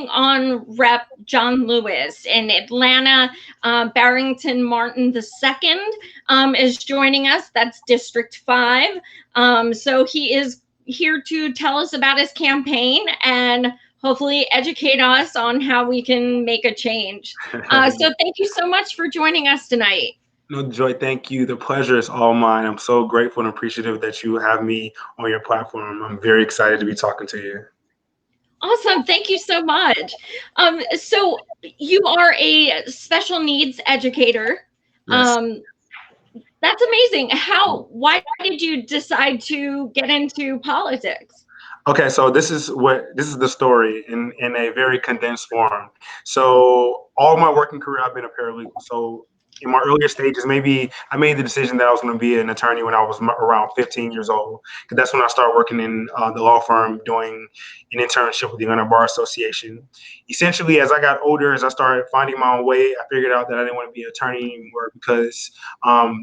on Rep. John Lewis in Atlanta. Barrington Martin II is joining us. That's District 5. So he is here to tell us about his campaign and hopefully educate us on how we can make a change. So thank you so much for joining us tonight. No, Joy, thank you. The pleasure is all mine. I'm so grateful and appreciative that you have me on your platform. I'm very excited to be talking to you. Awesome. Thank you so much. So you are a special needs educator. Yes. That's amazing. Why did you decide to get into politics? Okay, so this is the story in a very condensed form. So all my working career, I've been a paralegal. So in my earlier stages, maybe I made the decision that I was going to be an attorney when I was around 15 years old, because that's when I started working in the law firm doing an internship with the Atlanta Bar Association. Essentially, as I got older, as I started finding my own way, I figured out that I didn't want to be an attorney anymore because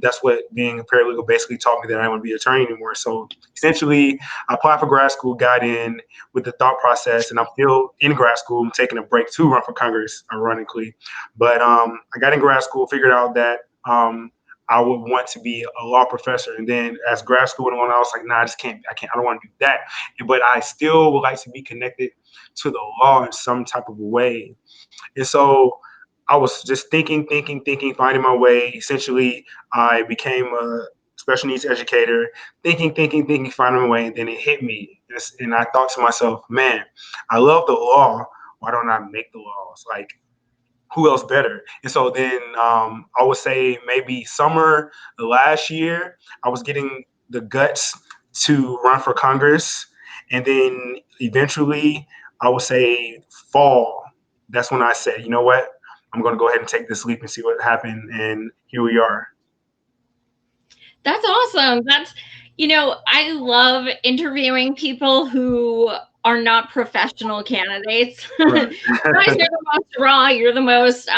that's what being a paralegal basically taught me, that I didn't want to be an attorney anymore. So essentially, I applied for grad school, got in with the thought process, and I'm still in grad school. I'm taking a break to run for Congress, ironically. But I got in grad school, figured out that I would want to be a law professor. And then as grad school went on, I was like, nah, I don't want to do that. But I still would like to be connected to the law in some type of way. And so I was just thinking, finding my way. Essentially, I became a special needs educator, thinking, finding my way, and then it hit me. And I thought to myself, man, I love the law. Why don't I make the laws? Like, who else better? And so then I would say maybe summer last year, I was getting the guts to run for Congress. And then eventually, I would say fall. That's when I said, you know what? I'm going to go ahead and take this leap and see what happened. And here we are. That's awesome. I love interviewing people who are not professional candidates. Right. You guys are the most raw. You're the most,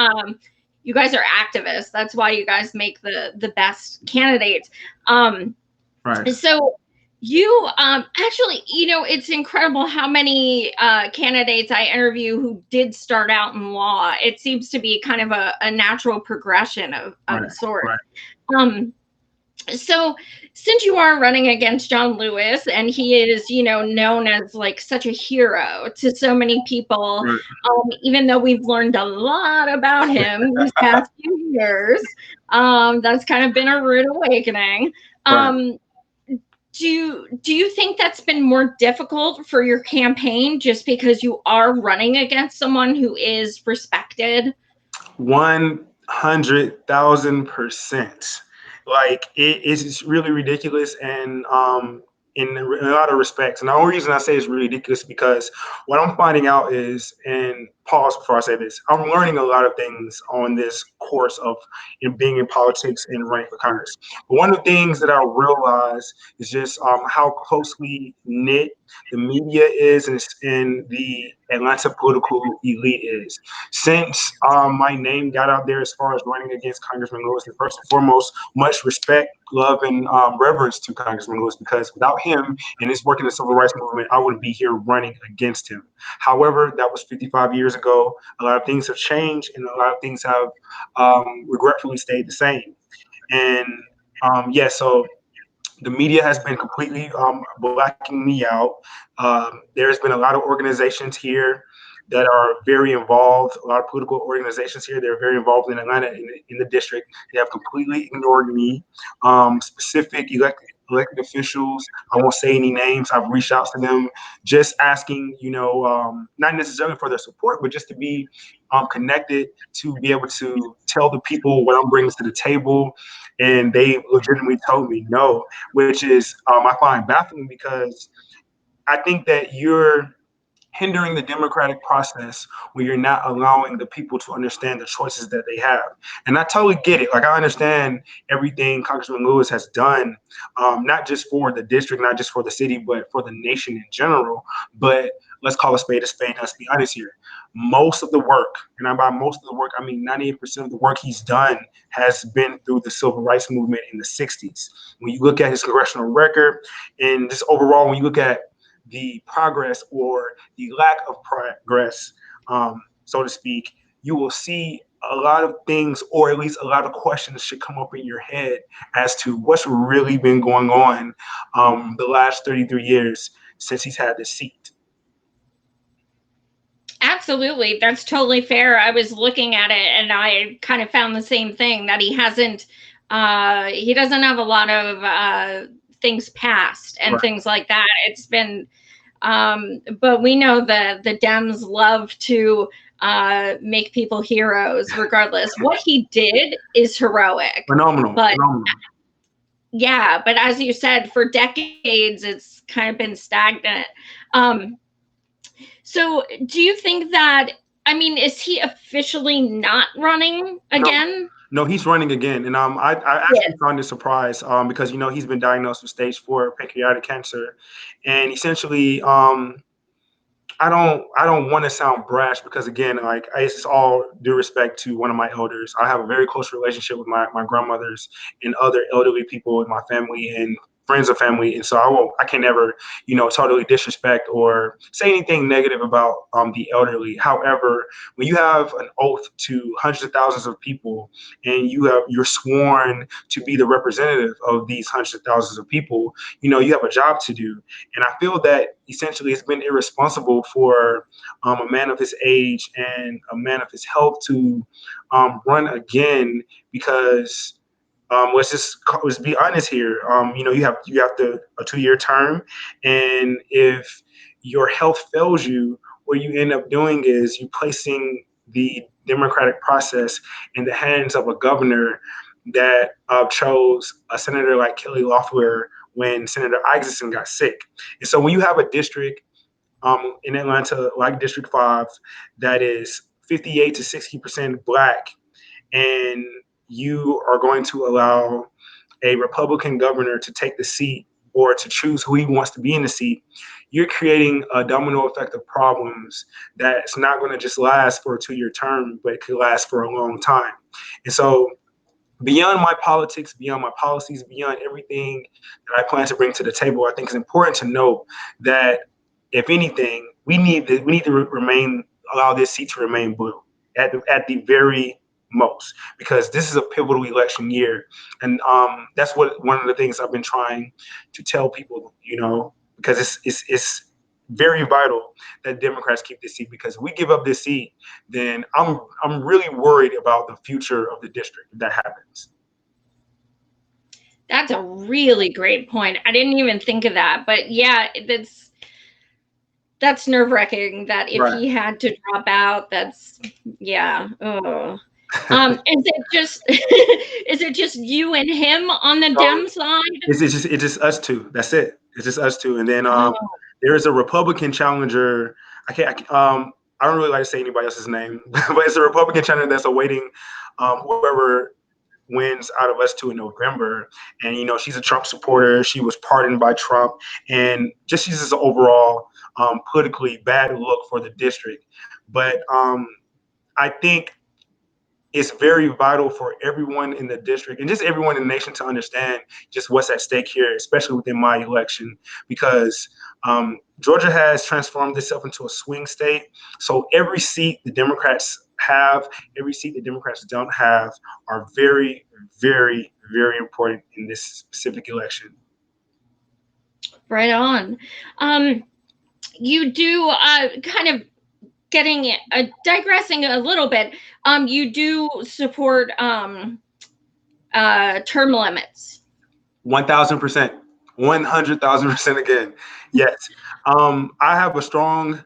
you guys are activists. That's why you guys make the best candidates. Right. So you actually, it's incredible how many candidates I interview who did start out in law. It seems to be kind of a natural progression of Right. sort. Right. So since you are running against John Lewis, and he is, known as like such a hero to so many people, Right. even though we've learned a lot about him these past few years, that's kind of been a rude awakening. Right. Do you think that's been more difficult for your campaign just because you are running against someone who is respected? 100,000%. Like it's really ridiculous, and in a lot of respects. And the only reason I say it's really ridiculous is because what I'm finding out is, and pause before I say this, I'm learning a lot of things on this course of being in politics and running for Congress. But one of the things that I realize is just how closely knit the media is, and the Atlanta political elite is. Since my name got out there as far as running against Congressman Lewis, and first and foremost, much respect, love, and reverence to Congressman Lewis, because without him and his work in the civil rights movement, I wouldn't be here running against him. However, that was 55 years ago. A lot of things have changed, and a lot of things have regretfully stayed the same. And so the media has been completely blacking me out. There's been a lot of organizations here that are very involved, a lot of political organizations here. They're very involved in Atlanta, in the district. They have completely ignored me. Specific elected officials, I won't say any names. I've reached out to them just asking, not necessarily for their support, but just to be connected, to be able to tell the people what I'm bringing to the table. And they legitimately told me no, which is I find baffling, because I think that you're hindering the democratic process when you're not allowing the people to understand the choices that they have. And I totally get it. Like, I understand everything Congressman Lewis has done, not just for the district, not just for the city, but for the nation in general. But let's call a spade a spade. Let's be honest here. Most of the work, and by most of the work, I mean 98% of the work he's done has been through the civil rights movement in the 60s. When you look at his congressional record, and just overall, when you look at the progress or the lack of progress so to speak, you will see a lot of things, or at least a lot of questions should come up in your head as to what's really been going on the last 33 years since he's had this seat. Absolutely. That's totally fair. I was looking at it and I kind of found the same thing, that he doesn't have a lot of things passed and Right. things like that. It's been, but we know that the Dems love to make people heroes regardless. What he did is heroic. Phenomenal. But Phenomenal. yeah, but as you said, for decades, it's kind of been stagnant. Um, So, do you think that, I mean, is he officially not running No, again? no, he's running again, and I Yes. actually found it surprise because he's been diagnosed with stage 4 pancreatic cancer, and essentially I don't want to sound brash because again, like it's all due respect to one of my elders. I have a very close relationship with my grandmothers and other elderly people in my family and friends of family, and so I can never totally disrespect or say anything negative about the elderly. However, when you have an oath to hundreds of thousands of people and you're sworn to be the representative of these hundreds of thousands of people, you have a job to do. And I feel that essentially it's been irresponsible for a man of his age and a man of his health to run again because let's be honest here. You have a 2-year term, and if your health fails you, what you end up doing is you placing the democratic process in the hands of a governor that chose a senator like Kelly Loeffler when Senator Isaacson got sick. And so when you have a district in Atlanta like District 5 that is 58 to 60% Black, and you are going to allow a Republican governor to take the seat or to choose who he wants to be in the seat, you're creating a domino effect of problems that's not going to just last for a 2-year term, but it could last for a long time. And so beyond my politics, beyond my policies, beyond everything that I plan to bring to the table, I think it's important to note that if anything, we need to remain allow this seat to remain blue at the very most, because this is a pivotal election year, and that's what one of the things I've been trying to tell people, because it's very vital that Democrats keep this seat, because if we give up this seat, then I'm really worried about the future of the district if that happens. That's a really great point. I didn't even think of that. But yeah, that's nerve-wracking that if Right. he had to drop out, that's yeah. Oh. Is it just is it just you and him on the So Dem side? it's just us two. That's it. It's just us two, and then Oh, there is a Republican challenger. I don't really like to say anybody else's name, but it's a Republican challenger that's awaiting whoever wins out of us two in November. And she's a Trump supporter. She was pardoned by Trump, and just she's just an overall politically bad look for the district. But I think it's very vital for everyone in the district and just everyone in the nation to understand just what's at stake here, especially within my election, because Georgia has transformed itself into a swing state. So every seat the Democrats have, every seat the Democrats don't have, are very, very, very important in this specific election. right on. You do kind of getting digressing a little bit. You do support term limits. 1,000%, 100,000% again. Yes. I have a strong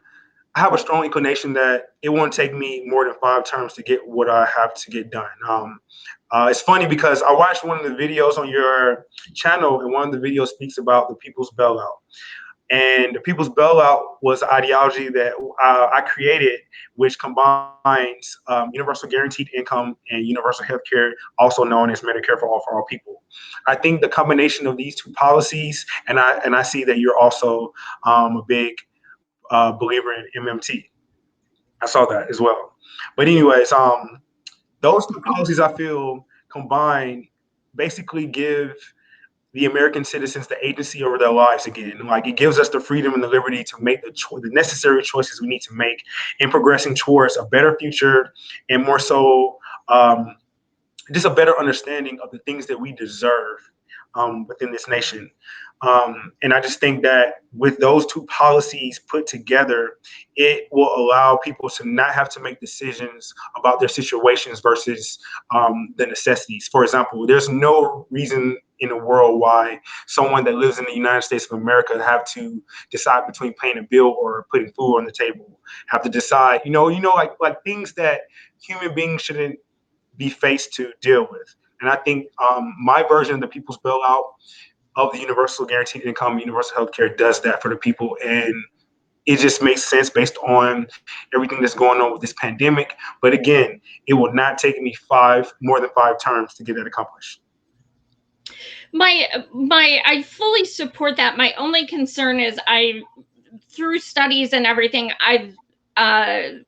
inclination that it won't take me more than 5 terms to get what I have to get done. It's funny because I watched one of the videos on your channel, and one of the videos speaks about the people's bailout. And the people's bailout was an ideology that I created, which combines universal guaranteed income and universal health care, also known as Medicare for all people. I think the combination of these two policies, and I see that you're also a big believer in MMT. I saw that as well. But anyways, those two policies I feel combined basically give the American citizens the agency over their lives again. Like, it gives us the freedom and the liberty to make the necessary choices we need to make in progressing towards a better future, and more so, just a better understanding of the things that we deserve within this nation. And I just think that with those two policies put together, it will allow people to not have to make decisions about their situations versus the necessities. For example, there's no reason in the world why someone that lives in the United States of America have to decide between paying a bill or putting food on the table, have to decide, like things that human beings shouldn't be faced to deal with. And I think my version of the People's Bailout of the Universal Guaranteed Income, Universal Health Care does that for the people. And it just makes sense based on everything that's going on with this pandemic. But again, it will not take me more than 5 terms to get that accomplished. I fully support that. My only concern is through studies and everything, I've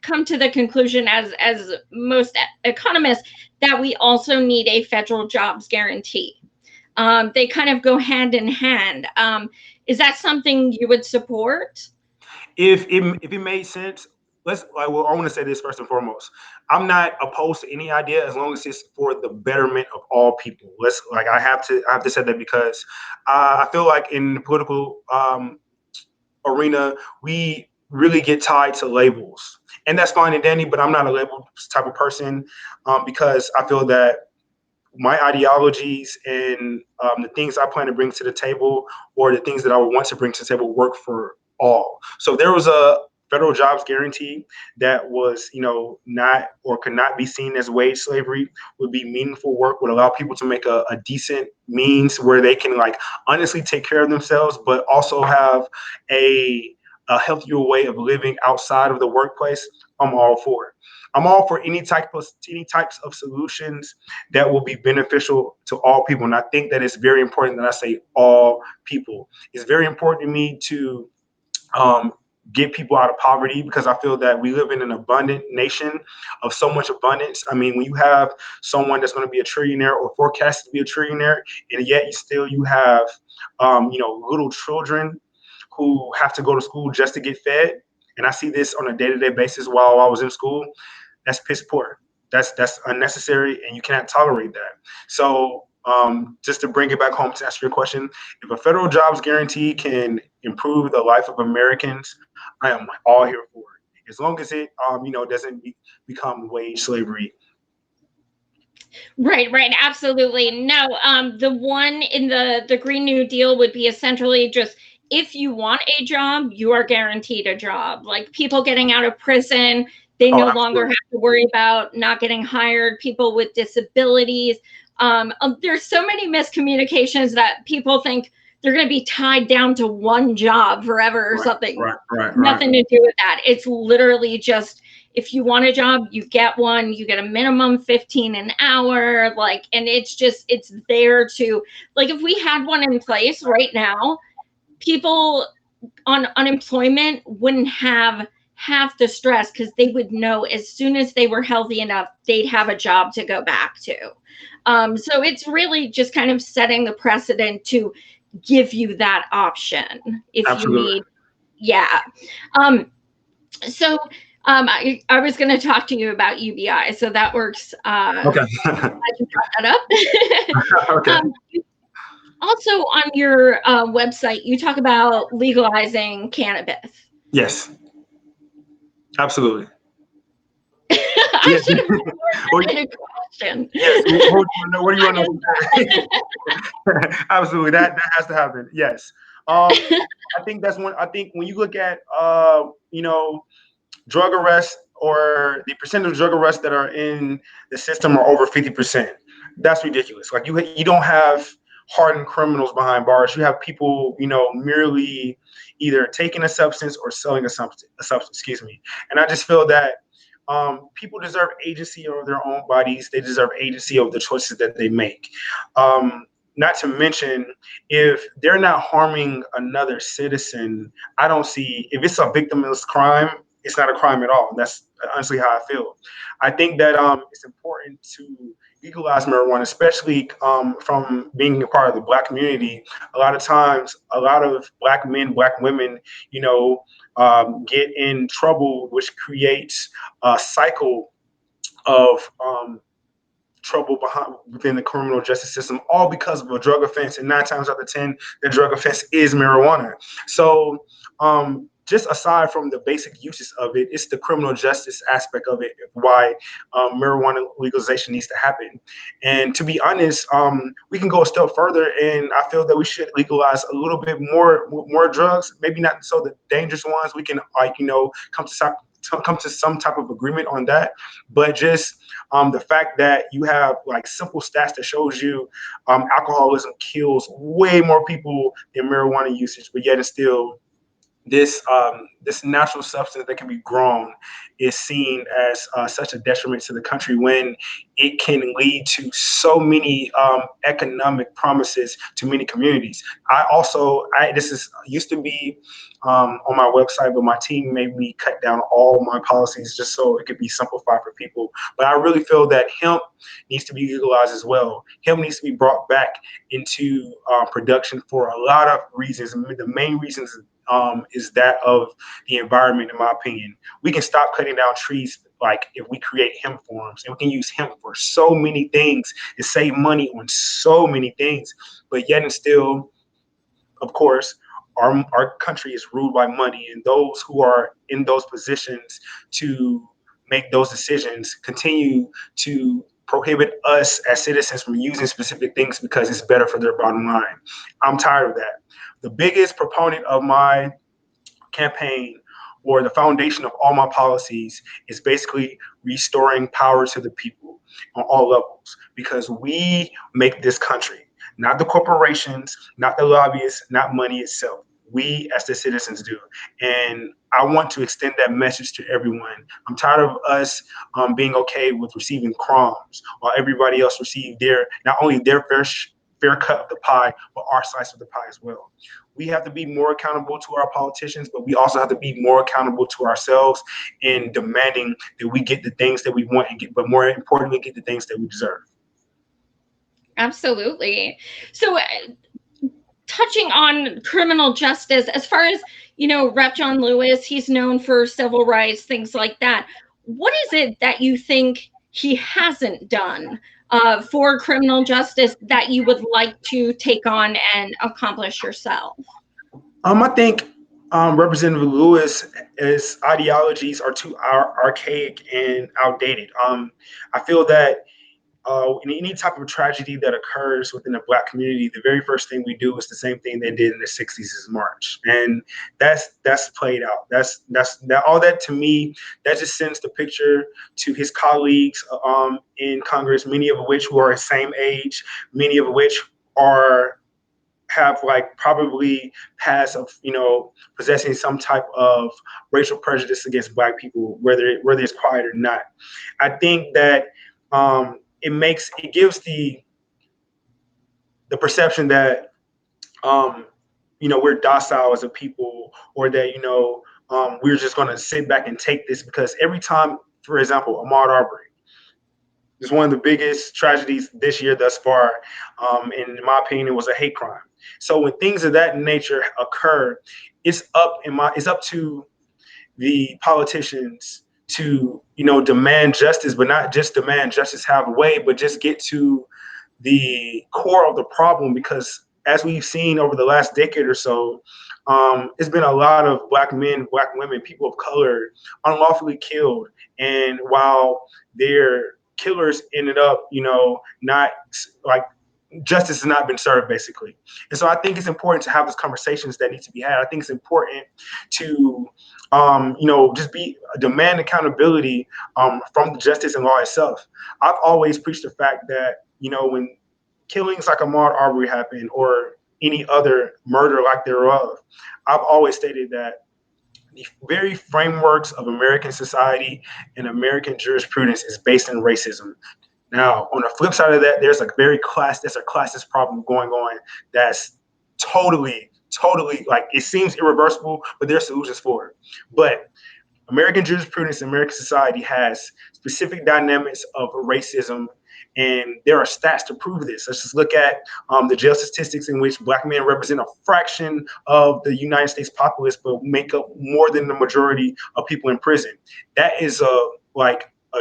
come to the conclusion, as most economists, that we also need a federal jobs guarantee. They kind of go hand in hand. Is that something you would support? If it made sense, I want to say this first and foremost. I'm not opposed to any idea as long as it's for the betterment of all people. I have to say that because I feel like in the political arena, we really get tied to labels, and that's fine and dandy. But I'm not a label type of person because I feel that my ideologies and the things I plan to bring to the table, or the things that I would want to bring to the table, work for all. So there was a federal jobs guarantee that was, not or could not be seen as wage slavery, would be meaningful work, would allow people to make a decent means where they can honestly take care of themselves, but also have a healthier way of living outside of the workplace. I'm all for it. I'm all for any types of solutions that will be beneficial to all people. And I think that it's very important that I say all people. It's very important to me to get people out of poverty, because I feel that we live in an abundant nation of so much abundance. I mean, when you have someone that's going to be a trillionaire or forecast to be a trillionaire, and yet you have, little children who have to go to school just to get fed. And I see this on a day-to-day basis while I was in school. That's piss poor. That's unnecessary, and you cannot tolerate that. So just to bring it back home to answer your question, if a federal jobs guarantee can improve the life of Americans, I am all here for it. As long as it, doesn't become wage slavery. Right, absolutely. No, the one in the Green New Deal would be essentially just, if you want a job, you are guaranteed a job. Like, people getting out of prison, they no longer have to worry about not getting hired. People with disabilities. There's so many miscommunications that people think they're going to be tied down to one job forever or something. Right. Nothing to do with that. It's literally just, if you want a job, you get one. You get a minimum 15 an hour. And it's there to, if we had one in place right now, people on unemployment wouldn't have half the stress, because they would know as soon as they were healthy enough, they'd have a job to go back to. So it's really just kind of setting the precedent to give you that option if Absolutely. you need. Yeah. So I was going to talk to you about UBI, so that works. Okay. I can brought that up. Okay. Also, on your website, you talk about legalizing cannabis. Yes. Absolutely. I should have a question. Yes. What do you want to know? Absolutely. That has to happen. Yes. I think that's one. I think when you look at drug arrests, or the percentage of drug arrests that are in the system are over 50%. That's ridiculous. Like, you don't have hardened criminals behind bars. You have people, merely either taking a substance or selling a substance. Excuse me. And I just feel that people deserve agency over their own bodies. They deserve agency over the choices that they make. Not to mention, if they're not harming another citizen, I don't see, if it's a victimless crime, it's not a crime at all. And that's honestly how I feel. I think that it's important to legalize marijuana, especially from being a part of the Black community. A lot of times, a lot of Black men, Black women, you know, get in trouble, which creates a cycle of trouble behind within the criminal justice system, all because of a drug offense. And 9 times out of 10, the drug offense is marijuana. So, just aside from the basic uses of it, it's the criminal justice aspect of it, why marijuana legalization needs to happen. And to be honest, we can go a step further, and I feel that we should legalize a little bit more drugs. Maybe not so the dangerous ones. We can come to some type of agreement on that, but just the fact that you have like simple stats that shows you alcoholism kills way more people than marijuana usage, but yet and still this natural substance that can be grown is seen as such a detriment to the country when it can lead to so many economic promises to many communities. This is used to be on my website, but my team made me cut down all my policies just so it could be simplified for people. But I really feel that hemp needs to be legalized as well. Hemp needs to be brought back into production for a lot of reasons. The main reasons is that of the environment, in my opinion. We can stop cutting down trees, like if we create hemp farms, and we can use hemp for so many things and save money on so many things. But yet and still, of course, our country is ruled by money, and those who are in those positions to make those decisions continue to prohibit us as citizens from using specific things because it's better for their bottom line. I'm tired of that. The biggest proponent of my campaign or the foundation of all my policies is basically restoring power to the people on all levels, because we make this country, not the corporations, not the lobbyists, not money itself. We as the citizens do. And I want to extend that message to everyone. I'm tired of us being okay with receiving crumbs while everybody else receive not only their fair cut of the pie, but our slice of the pie as well. We have to be more accountable to our politicians, but we also have to be more accountable to ourselves in demanding that we get the things that we want and get, but more importantly, get the things that we deserve. Absolutely. So, touching on criminal justice, as far as, Rep. John Lewis, he's known for civil rights, things like that. What is it that you think he hasn't done for criminal justice that you would like to take on and accomplish yourself? I think Representative Lewis, his ideologies are too archaic and outdated. I feel that in any type of tragedy that occurs within the Black community, the very first thing we do is the same thing they did in the '60s is march, and that's played out. That all that to me, that just sends the picture to his colleagues in Congress, many of which who are the same age, many of which are have like probably past of possessing some type of racial prejudice against Black people, whether it's quiet or not. I think that it gives the perception that we're docile as a people, or that we're just going to sit back and take this, because every time, for example, Ahmaud Arbery is one of the biggest tragedies this year thus far. And in my opinion, it was a hate crime. So when things of that nature occur, it's up to the politicians to demand justice, but not just demand justice halfway, but just get to the core of the problem. Because as we've seen over the last decade or so, it's been a lot of Black men, Black women, people of color unlawfully killed. And while their killers ended up, not like, justice has not been served, basically. And so I think it's important to have those conversations that need to be had. I think it's important to, just demand accountability from the justice and law itself. I've always preached the fact that, when killings like Ahmaud Arbery happen, or any other murder like thereof, I've always stated that the very frameworks of American society and American jurisprudence is based in racism. Now, on the flip side of that, there's a classist problem going on that's totally like, it seems irreversible, but there's solutions for it. But American jurisprudence and American society has specific dynamics of racism, and there are stats to prove this. Let's just look at the jail statistics in which Black men represent a fraction of the United States populace, but make up more than the majority of people in prison. That is a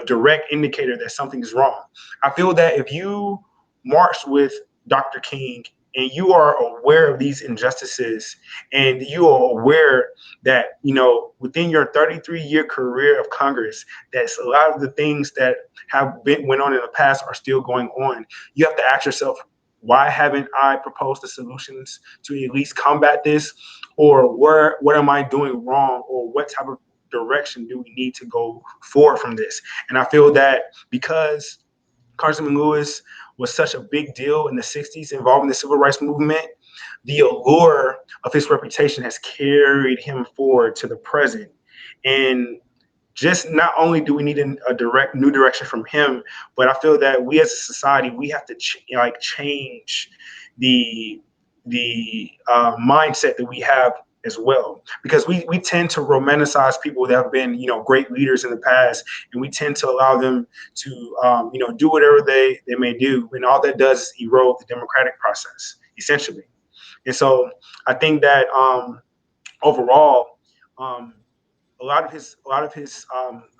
direct indicator that something is wrong. I feel that if you march with Dr. King and you are aware of these injustices and you are aware that, within your 33-year career of Congress, that's a lot of the things that went on in the past are still going on. You have to ask yourself, why haven't I proposed the solutions to at least combat this? Or what am I doing wrong? Or what type of direction do we need to go forward from this? And I feel that because Congressman Lewis was such a big deal in the 60s involving the civil rights movement, the allure of his reputation has carried him forward to the present. And just not only do we need a direct new direction from him, but I feel that we as a society, we have to change the mindset that we have as well, because we tend to romanticize people that have been great leaders in the past, and we tend to allow them to do whatever they may do, and all that does is erode the democratic process essentially. And so I think that overall, a lot of his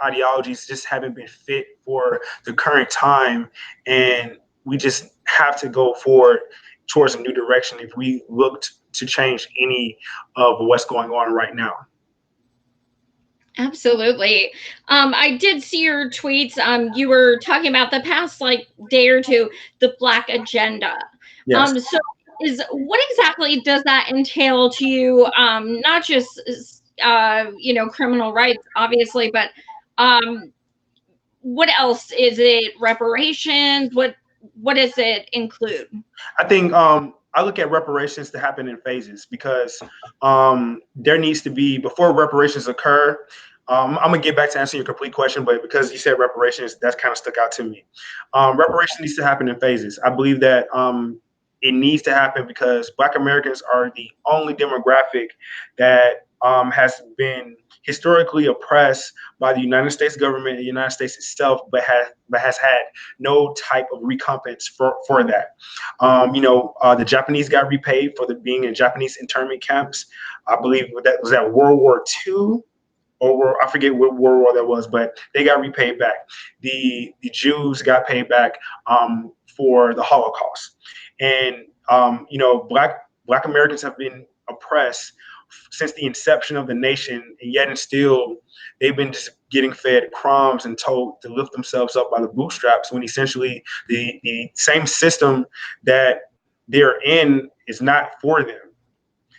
ideologies just haven't been fit for the current time, and we just have to go forward towards a new direction if we look to change any of what's going on right now. Absolutely. I did see your tweets. You were talking about the past day or two, the Black agenda. Yes. So what exactly does that entail to you? Not just criminal rights, obviously, but what else is it? Reparations? What does it include? I think I look at reparations to happen in phases, because there needs to be, before reparations occur. I'm gonna get back to answering your complete question, but because you said reparations, that's kind of stuck out to me. Reparation needs to happen in phases. I believe that it needs to happen because Black Americans are the only demographic that has been historically oppressed by the United States government, the United States itself, but has had no type of recompense for that. The Japanese got repaid for being in Japanese internment camps. I believe that was at World War II, or I forget what World War that was, but they got repaid back. The Jews got paid back for the Holocaust, and Black Americans have been oppressed since the inception of the nation, and yet and still they've been just getting fed crumbs and told to lift themselves up by the bootstraps, when essentially the same system that they're in is not for them.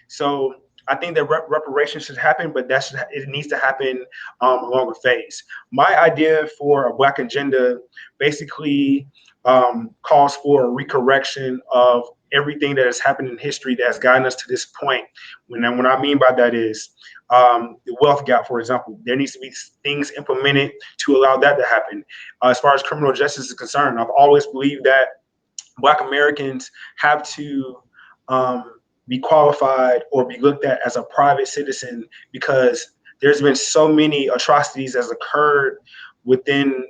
So I think that reparations should happen, but it needs to happen along a phase. My idea for a Black agenda basically calls for a recorrection of everything that has happened in history that has gotten us to this point. What I mean by that is the wealth gap, for example. There needs to be things implemented to allow that to happen. As far as criminal justice is concerned, I've always believed that Black Americans have to be qualified or be looked at as a private citizen, because there's been so many atrocities that's occurred within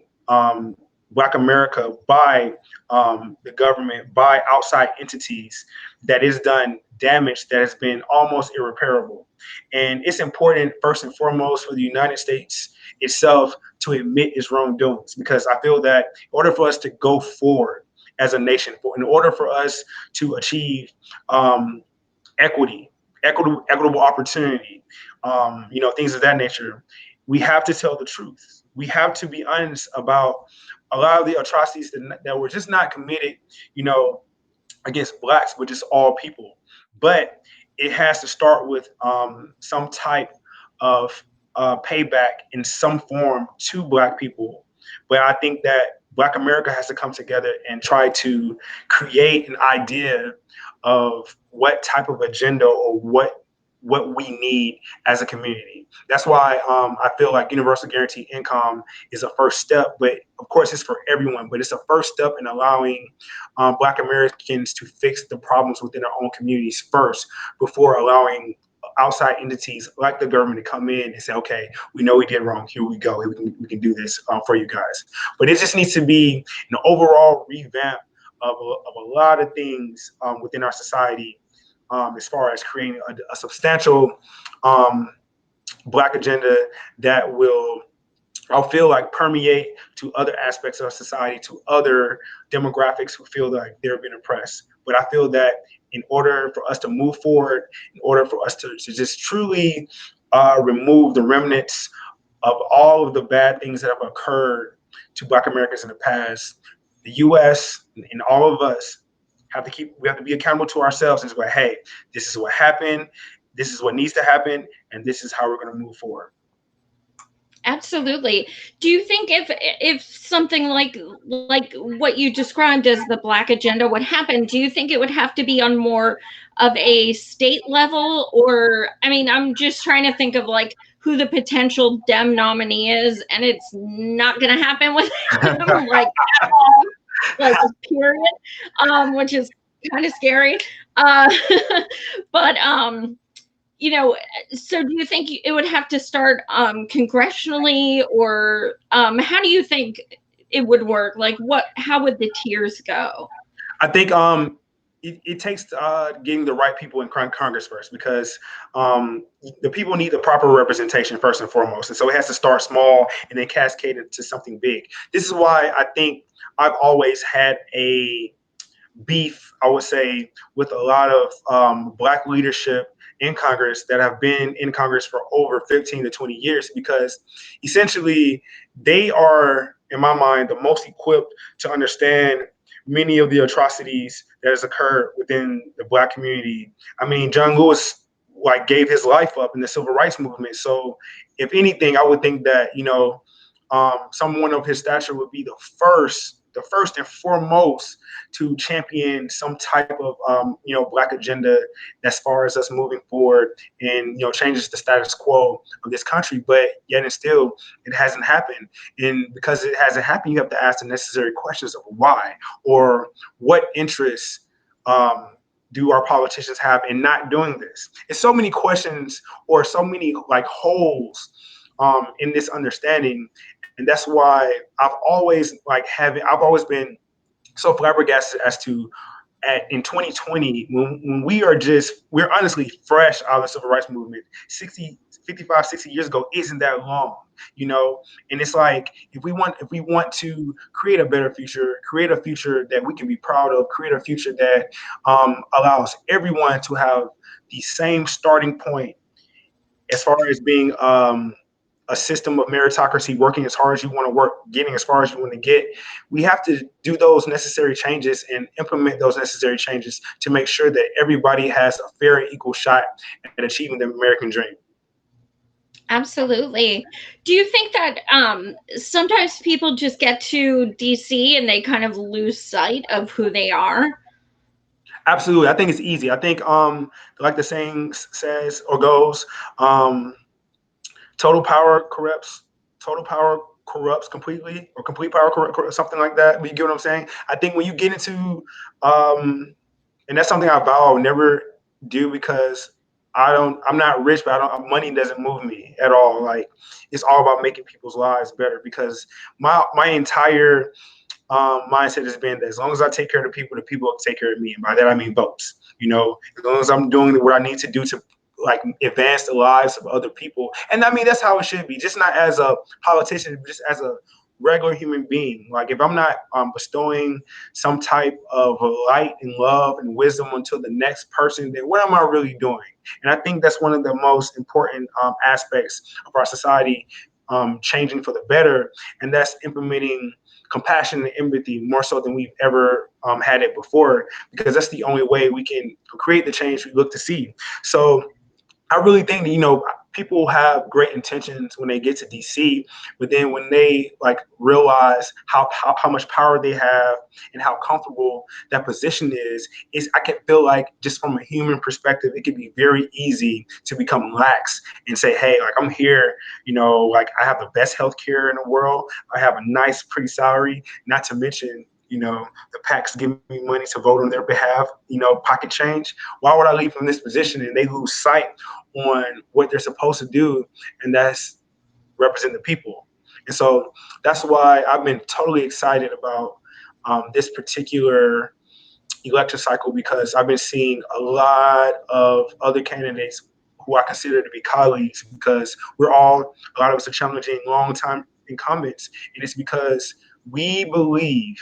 Black America by the government, by outside entities, that is done damage that has been almost irreparable. And it's important, first and foremost, for the United States itself to admit its wrongdoings, because I feel that in order for us to go forward as a nation, in order for us to achieve equitable opportunity, things of that nature, we have to tell the truth. We have to be honest about a lot of the atrocities that were just not committed, against Blacks, but just all people. But it has to start with some type of payback in some form to Black people. But I think that Black America has to come together and try to create an idea of what type of agenda or what we need as a community. That's why I feel like universal guaranteed income is a first step, but of course it's for everyone, but it's a first step in allowing Black Americans to fix the problems within their own communities first, before allowing outside entities like the government to come in and say, okay, we know we did wrong. Here we go. We can do this for you guys. But it just needs to be an overall revamp of a lot of things within our society, as far as creating a substantial Black agenda that will, I feel like, permeate to other aspects of society, to other demographics who feel like they're being oppressed. But I feel that in order for us to move forward, in order for us to just truly remove the remnants of all of the bad things that have occurred to Black Americans in the past, the U.S. and all of us we have to be accountable to ourselves and say, hey, this is what happened, this is what needs to happen, and this is how we're going to move forward. Absolutely. Do you think if something like what you described as the Black agenda would happen, do you think it would have to be on more of a state level? Or, I mean, I'm just trying to think of like who the potential Dem nominee is, and it's not going to happen with him, like at all, like period, which is kind of scary. Uh, but so do you think it would have to start congressionally, or how do you think it would work? Like how would the tiers go? I think it takes getting the right people in Congress first, because the people need the proper representation first and foremost. And so it has to start small and then cascade into something big. This is why I think I've always had a beef, I would say, with a lot of Black leadership in Congress that have been in Congress for over 15 to 20 years, because essentially they are, in my mind, the most equipped to understand many of the atrocities that has occurred within the Black community. I mean, John Lewis gave his life up in the civil rights movement. So if anything, I would think that, someone of his stature would be the first and foremost to champion some type of Black agenda as far as us moving forward and changes the status quo of this country. But yet and still, it hasn't happened. And because it hasn't happened, you have to ask the necessary questions of why, or what interests do our politicians have in not doing this. It's so many questions, or so many holes in this understanding. And that's why I've always been so flabbergasted as to in 2020, when we're honestly fresh out of the civil rights movement. 55, 60 years ago isn't that long, and it's like, if we want to create a better future, create a future that we can be proud of, create a future that allows everyone to have the same starting point as far as being a system of meritocracy, working as hard as you want to work, getting as far as you want to get. We have to do those necessary changes and implement those necessary changes to make sure that everybody has a fair and equal shot at achieving the American dream. Absolutely. Do you think that sometimes people just get to DC and they kind of lose sight of who they are? Absolutely. I think it's easy. I think like the saying says or goes, total power corrupts completely, or complete power corrupts, something like that. But you get what I'm saying? I think when you get into and that's something I vow I would never do, because I'm not rich, but money doesn't move me at all. Like, it's all about making people's lives better, because my entire mindset has been that as long as I take care of the people will take care of me. And by that, I mean votes. As long as I'm doing what I need to do to advance the lives of other people. And I mean, that's how it should be, just not as a politician, just as a regular human being. Like, if I'm not bestowing some type of light and love and wisdom onto the next person, then what am I really doing? And I think that's one of the most important aspects of our society changing for the better. And that's implementing compassion and empathy more so than we've ever had it before, because that's the only way we can create the change we look to see. So I really think that, people have great intentions when they get to DC, but then when they realize how much power they have and how comfortable that position is I can feel like, just from a human perspective, it can be very easy to become lax and say, hey, I'm here, I have the best healthcare in the world. I have a nice, pretty salary, not to mention, the PACs give me money to vote on their behalf, pocket change. Why would I leave from this position and they lose sight on what they're supposed to do, and that's represent the people? And so that's why I've been totally excited about this particular election cycle, because I've been seeing a lot of other candidates who I consider to be colleagues, because a lot of us are challenging long-time incumbents, and it's because we believe,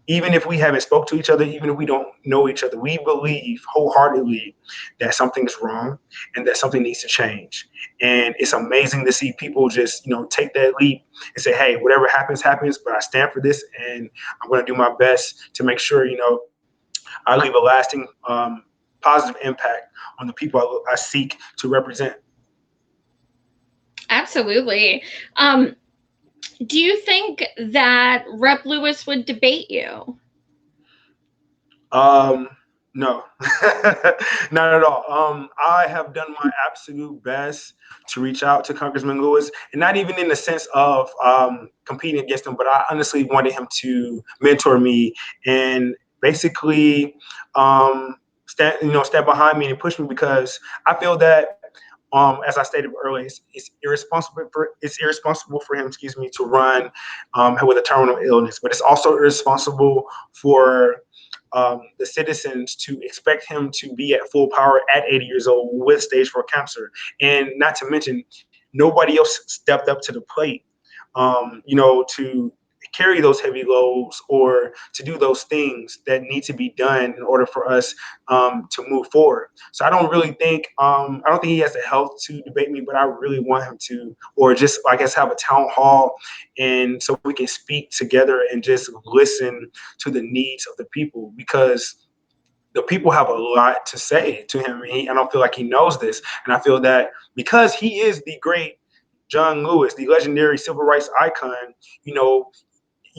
even if we haven't spoke to each other, even if we don't know each other, we believe wholeheartedly that something is wrong and that something needs to change. And it's amazing to see people just, take that leap and say, hey, whatever happens, happens, but I stand for this, and I'm going to do my best to make sure, I leave a lasting positive impact on the people I seek to represent. Absolutely. Do you think that Rep Lewis would debate you? No, not at all. I have done my absolute best to reach out to Congressman Lewis, and not even in the sense of competing against him, but I honestly wanted him to mentor me and basically stand behind me and push me, because I feel that as I stated earlier, it's irresponsible for him, to run with a terminal illness, but it's also irresponsible for the citizens to expect him to be at full power at 80 years old with stage 4 cancer. And not to mention, nobody else stepped up to the plate, to carry those heavy loads or to do those things that need to be done in order for us to move forward. So I don't really think, I don't think he has the health to debate me, but I really want him to, or just, I guess, have a town hall, and so we can speak together and just listen to the needs of the people, because the people have a lot to say to him. I don't feel like he knows this. And I feel that because he is the great John Lewis, the legendary civil rights icon,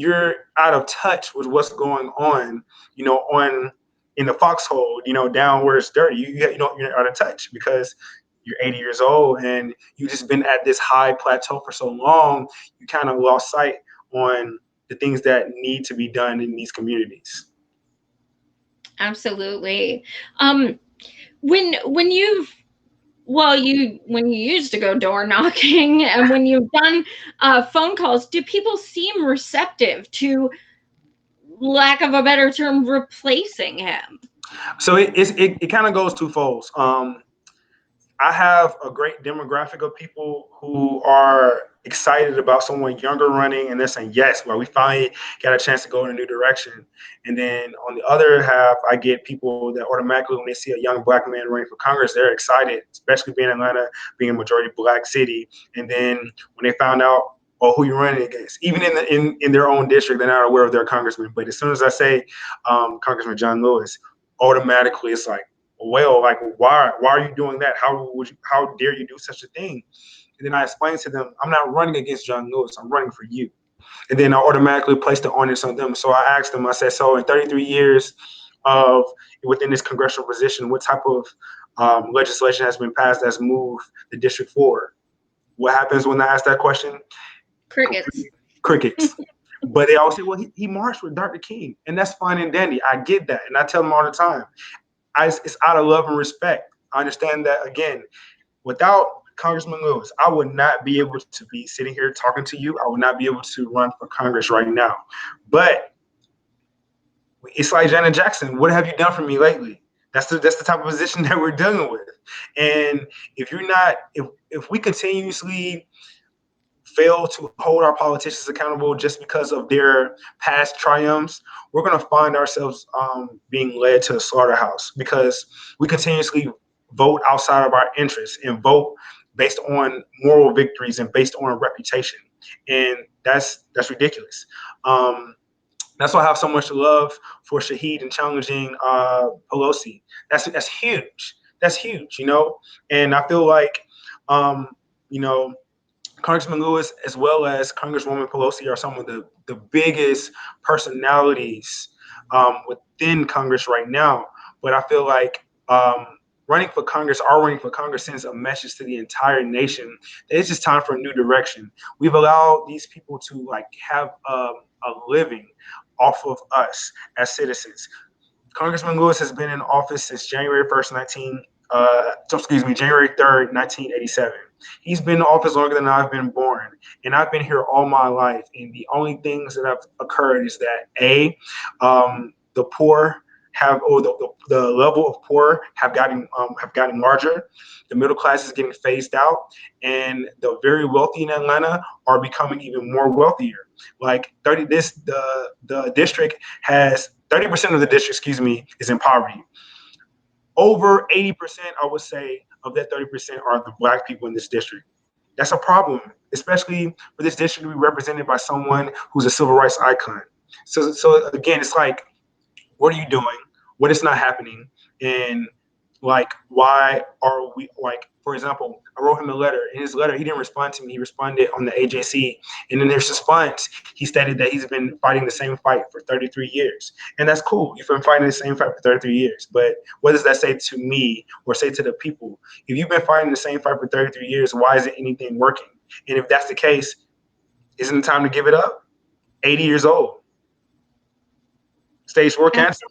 you're out of touch with what's going on, on in the foxhole, down where it's dirty. You're out of touch because you're 80 years old and you've just been at this high plateau for so long. You kind of lost sight on the things that need to be done in these communities. Absolutely. When you've when you used to go door knocking and when you've done phone calls, do people seem receptive to, lack of a better term, replacing him? So it kind of goes twofold. I have a great demographic of people who are excited about someone younger running, and they're saying, yes, well, we finally got a chance to go in a new direction. And then on the other half, I get people that automatically, when they see a young Black man running for Congress, they're excited, especially being Atlanta, being a majority Black city. And then when they found out, oh, who you're running against, even in their own district, they're not aware of their congressman. But as soon as I say Congressman John Lewis, automatically it's like, well, like, why are you doing that? How dare you do such a thing? And then I explained to them, I'm not running against John Lewis, I'm running for you. And then I automatically placed the onus on them. So I asked them, I said, so in 33 years of within this congressional position, what type of legislation has been passed that's moved the district forward? What happens when I ask that question? Crickets. Crickets. But they always say, well, he marched with Dr. King, and that's fine and dandy. I get that. And I tell them all the time, it's out of love and respect. I understand that, again, without Congressman Lewis, I would not be able to be sitting here talking to you. I would not be able to run for Congress right now. But it's like Janet Jackson. What have you done for me lately? That's the type of position that we're dealing with. And if we continuously fail to hold our politicians accountable just because of their past triumphs, we're going to find ourselves being led to the slaughterhouse, because we continuously vote outside of our interests and vote based on moral victories and based on reputation. And that's ridiculous. That's why I have so much love for Shahid and challenging Pelosi. That's huge. That's huge, And I feel like, you know, Congressman Lewis, as well as Congresswoman Pelosi, are some of the biggest personalities within Congress right now. But I feel like running for Congress sends a message to the entire nation that it's just time for a new direction. We've allowed these people to have a living off of us as citizens. Congressman Lewis has been in office since January 3rd, 1987. He's been in office longer than I've been born, and I've been here all my life. And the only things that have occurred is that the poor or the level of poor have gotten larger. The middle class is getting phased out, and the very wealthy in Atlanta are becoming even more wealthier. Like 30, the district has 30% of the district, is in poverty. Over 80%, I would say, of that 30% are the Black people in this district. That's a problem, especially for this district to be represented by someone who's a civil rights icon. So again, it's like, what are you doing? What is not happening? And like, why are we, like, for example, I wrote him a letter. In his letter, he didn't respond to me. He responded on the AJC. And in his response, he stated that he's been fighting the same fight for 33 years. And that's cool. You've been fighting the same fight for 33 years. But what does that say to me or say to the people? If you've been fighting the same fight for 33 years, why isn't anything working? And if that's the case, isn't it time to give it up? 80 years old. Stage 4 cancer.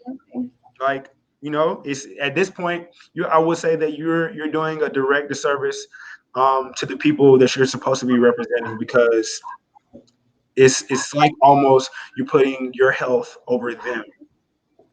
Like, it's at this point, I would say that you're doing a direct disservice to the people that you're supposed to be representing, because it's like almost you're putting your health over them.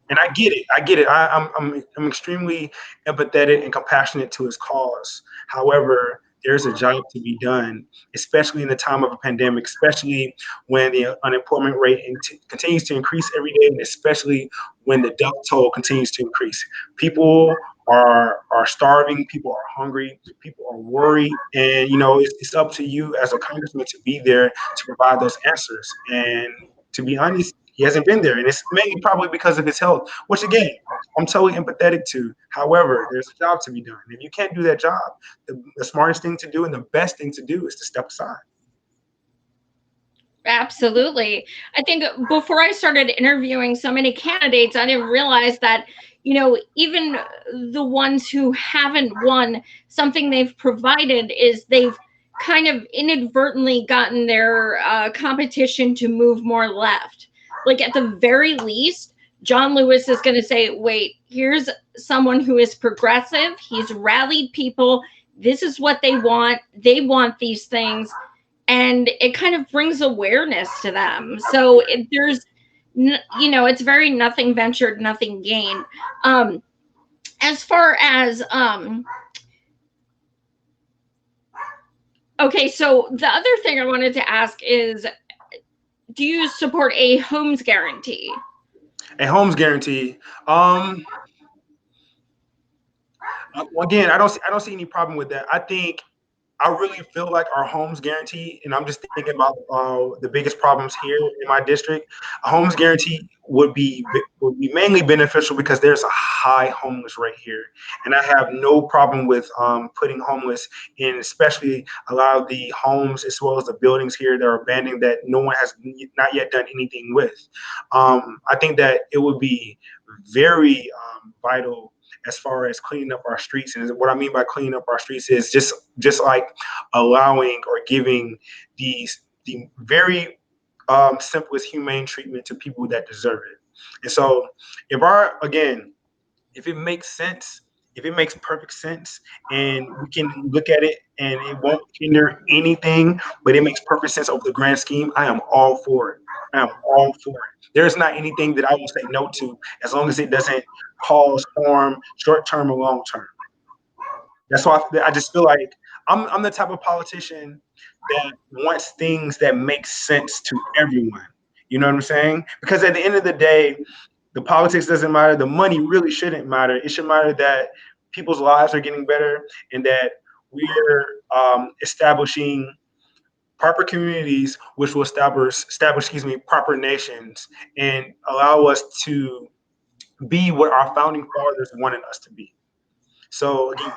And I get it. I get it. I'm extremely empathetic and compassionate to his cause. However, there's a job to be done, especially in the time of a pandemic, especially when the unemployment rate continues to increase every day, and especially when the death toll continues to increase. People are starving. People are hungry. People are worried, and it's up to you as a congressman to be there to provide those answers. And to be honest, he hasn't been there, and it's mainly probably because of his health, which again, I'm totally empathetic to. However, there's a job to be done. If you can't do that job, the smartest thing to do and the best thing to do is to step aside. Absolutely. I think before I started interviewing so many candidates, I didn't realize that, even the ones who haven't won, something they've provided is they've kind of inadvertently gotten their competition to move more left. Like, at the very least, John Lewis is going to say, wait, here's someone who is progressive. He's rallied people. This is what they want. They want these things. And it kind of brings awareness to them. So it's very nothing ventured, nothing gained. As far as, okay, so the other thing I wanted to ask is, do you support a homes guarantee? A homes guarantee. Again, I don't see any problem with that. I really feel like our homes guarantee, and I'm just thinking about the biggest problems here in my district. A homes guarantee would be mainly beneficial because there's a high homeless rate here, and I have no problem with putting homeless in, especially a lot of the homes as well as the buildings here that are abandoned that no one has not yet done anything with. I think that it would be very vital as far as cleaning up our streets. And what I mean by cleaning up our streets is just like allowing or giving the very simplest humane treatment to people that deserve it. And so if it makes sense, if it makes perfect sense, and we can look at it and it won't hinder anything, but it makes perfect sense over the grand scheme, I am all for it. I am all for it. There's not anything that I will say no to as long as it doesn't cause harm short term or long term. That's why I just feel like I'm the type of politician that wants things that make sense to everyone. You know what I'm saying? Because at the end of the day, the politics doesn't matter. The money really shouldn't matter. It should matter that people's lives are getting better and that we're establishing proper communities, which will establish proper nations and allow us to be what our founding fathers wanted us to be. So again,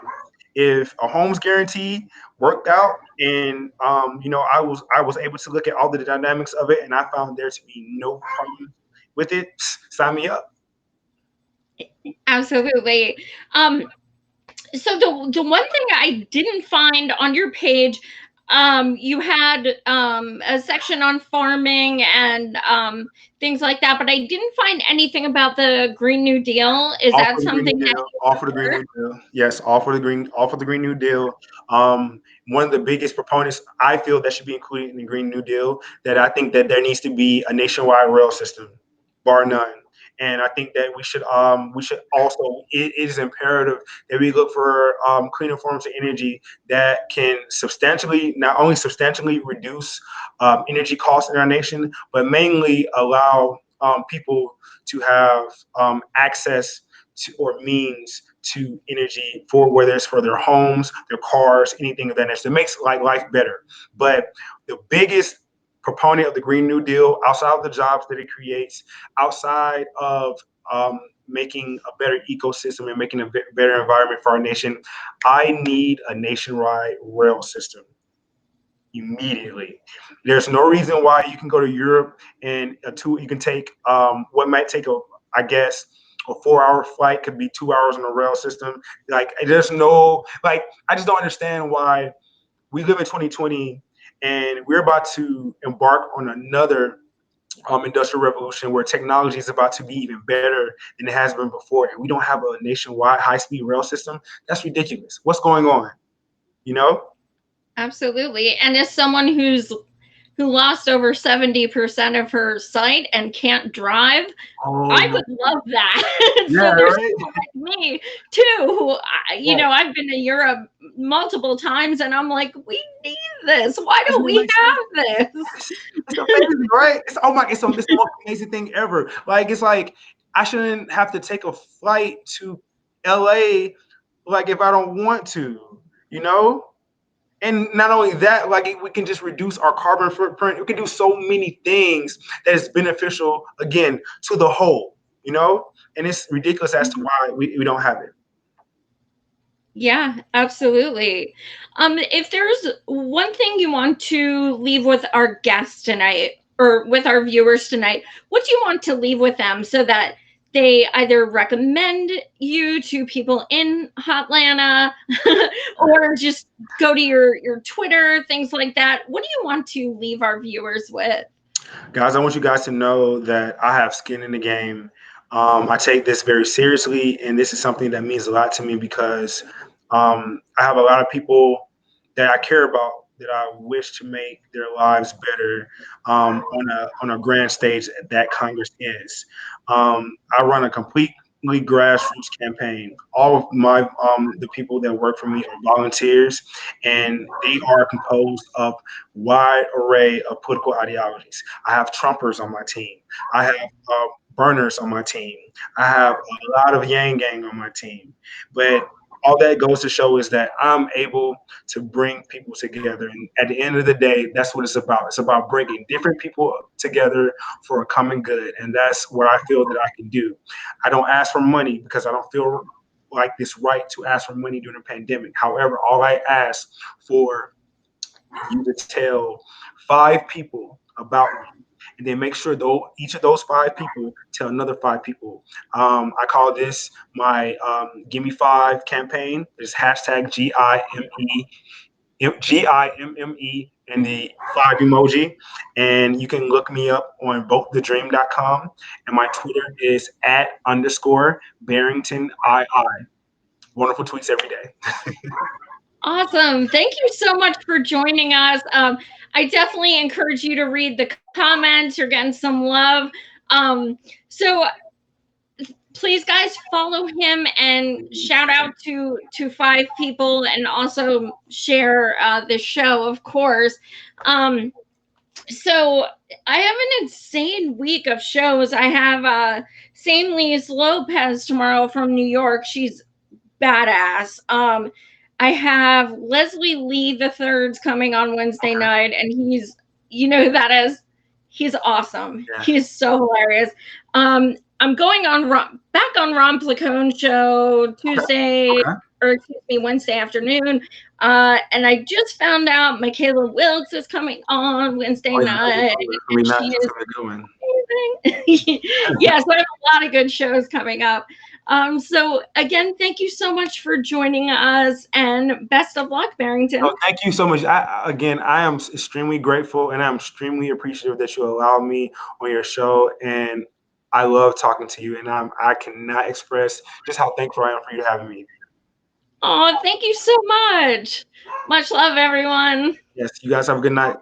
if a homes guarantee worked out and I was able to look at all the dynamics of it and I found there to be no problem with it, sign me up. Absolutely. So the one thing I didn't find on your page, you had a section on farming and things like that, but I didn't find anything about the Green New Deal. Is All that for the Green something New that Deal. you All for the Green heard? New Deal. Yes, all for the Green New Deal. One of the biggest proponents I feel that should be included in the Green New Deal, that I think that there needs to be a nationwide rail system, bar none. And I think that we should also, it is imperative that we look for cleaner forms of energy that can substantially, not only substantially reduce energy costs in our nation, but mainly allow people to have access to, or means to energy, for whether it's for their homes, their cars, anything of that nature. It makes life better. But the biggest proponent of the Green New Deal, outside of the jobs that it creates, outside of making a better ecosystem and making a better environment for our nation, I need a nationwide rail system immediately. There's no reason why you can go to Europe and you can take what might take I guess a 4 hour flight could be 2 hours on a rail system. Like there's no, like, I just don't understand why we live in 2020 and we're about to embark on another industrial revolution where technology is about to be even better than it has been before, and we don't have a nationwide high-speed rail system. That's ridiculous. What's going on? You know? Absolutely. And as someone who lost over 70% of her sight and can't drive, Oh I my. would love that. Yeah, So there's right. people like me too, who, Right. I've been to Europe multiple times, and I'm like, we need this. Why Doesn't don't it we make sense? have this? It's amazing, right? It's, oh my, it's the most amazing thing ever. Like it's like I shouldn't have to take a flight to LA like if I don't want to, you know? And not only that, like we can just reduce our carbon footprint. We can do so many things that is beneficial again to the whole, you know? And it's ridiculous as to why we don't have it. Yeah, absolutely. If there's one thing you want to leave with our guests tonight or with our viewers tonight, what do you want to leave with them so that they either recommend you to people in Hotlanta or just go to your Twitter, things like that? What do you want to leave our viewers with? Guys, I want you guys to know that I have skin in the game. I take this very seriously, and this is something that means a lot to me because I have a lot of people that I care about that I wish to make their lives better on a grand stage that Congress is. I run a completely grassroots campaign. All of my the people that work for me are volunteers, and they are composed of wide array of political ideologies. I have Trumpers on my team. I have burners on my team. I have a lot of Yang Gang on my team. But all that goes to show is that I'm able to bring people together. And at the end of the day, that's what it's about. It's about bringing different people together for a common good. And that's what I feel that I can do. I don't ask for money because I don't feel like this right to ask for money during a pandemic. However, all I ask for you to tell 5 people about me, and then make sure though each of those 5 people tell another 5 people. I call this my "Give Me Five" campaign. It's hashtag GIMME and the 5 emoji, and you can look me up on votethedream.com, and my Twitter is @_ Barrington II. Wonderful tweets every day. Awesome. Thank you so much for joining us. I definitely encourage you to read the comments. You're getting some love. So please, guys, follow him and shout out to 5 people, and also share this show, of course. So I have an insane week of shows. I have St. Lise Lopez tomorrow from New York. She's badass. I have Leslie Lee the Third's coming on Wednesday night, and he's, who that is. He's awesome. Yeah. He's so hilarious. I'm going on back on Ron Placone show Tuesday, Okay. or excuse me, Wednesday afternoon. And I just found out Michaela Wilkes is coming on Wednesday Oh yeah, night, really and nice. she That's is a good one. amazing. Yes, I have a lot of good shows coming up. So again, thank you so much for joining us, and best of luck, Barrington. Oh, thank you so much. Again, I am extremely grateful and I'm extremely appreciative that you allowed me on your show. And I love talking to you. And I cannot express just how thankful I am for you having me. Oh, thank you so much. Much love, everyone. Yes, you guys have a good night.